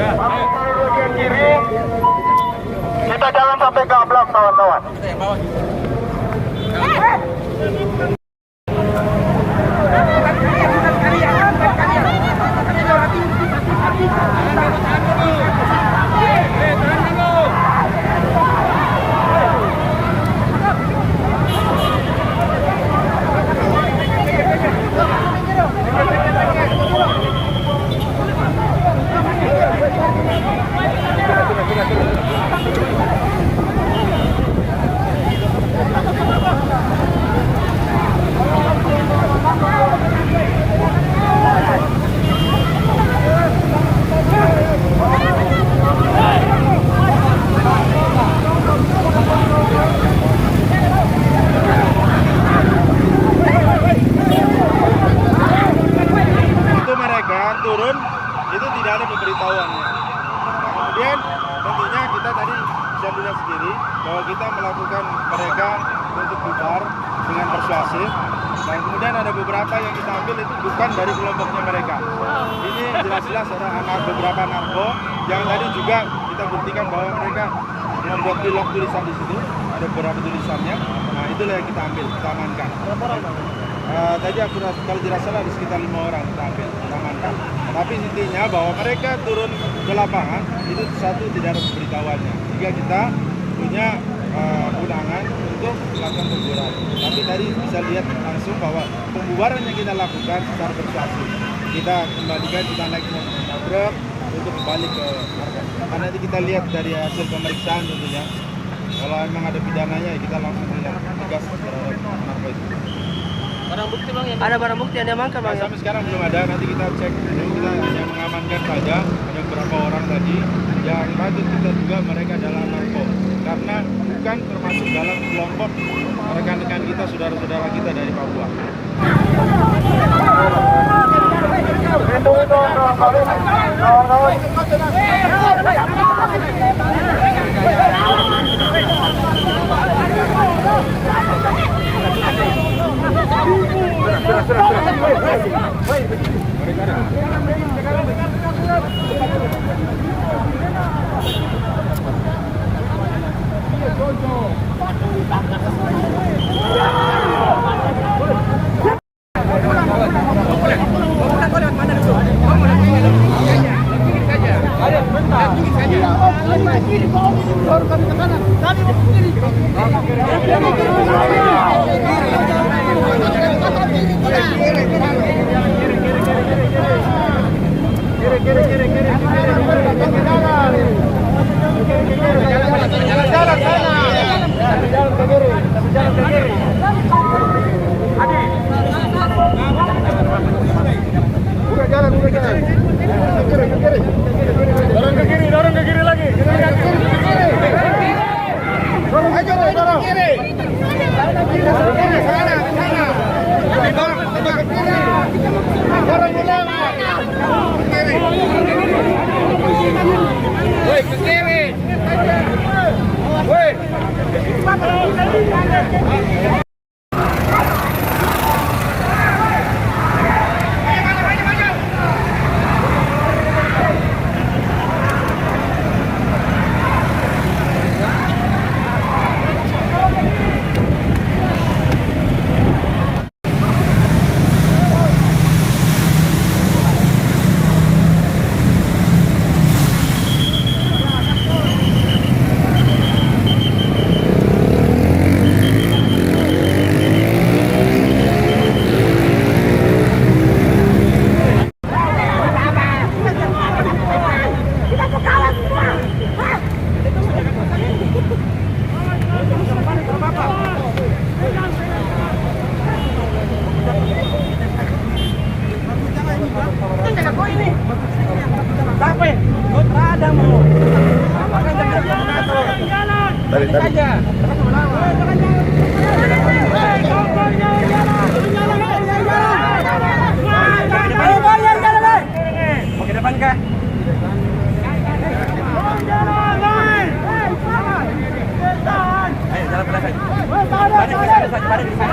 Bagian kiri, kita jalan sampai ke Ablak, kawan-kawan. Turun itu tidak ada pemberitahuannya. Kemudian tentunya kita tadi bisa lihat sendiri bahwa kita melakukan mereka untuk bubar dengan persuasif. Dan kemudian ada beberapa yang kita ambil itu bukan dari kelompoknya mereka. Ini jelas-jelas ada beberapa narko yang tadi juga kita buktikan bahwa mereka membuat pilok tulisan di situ. Ada beberapa tulisannya. Nah itulah yang kita ambil, kita amankan. Tadi aku kalau tidak salah ada sekitar 5 orang kita ambil, kita amankan. Tapi intinya bahwa mereka turun ke lapangan itu satu tidak ada pemberitahuannya. Sehingga kita punya undangan untuk melakukan pembubaran. Tapi tadi bisa lihat langsung bahwa pembubaran yang kita lakukan secara persuasif. Kita kembalikan, kita naik truk untuk kembali ke markas. Karena nanti kita lihat dari hasil pemeriksaan tentunya. Kalau memang ada pidananya kita langsung tegas terhadap narko itu. Barang bukti bang, ada barang bukti yang diamankan bang? Sampai sekarang belum ada, nanti kita cek dulu, kita hanya mengamankan saja ada beberapa orang tadi yang patut kita duga mereka adalah narko karena bukan termasuk dalam kelompok rekan-rekan kita, saudara-saudara kita dari Papua. Dorong ke kiri lagi. Dorong ke kiri. Dorong ulang. Woi, ke kiri. Woi. Jalan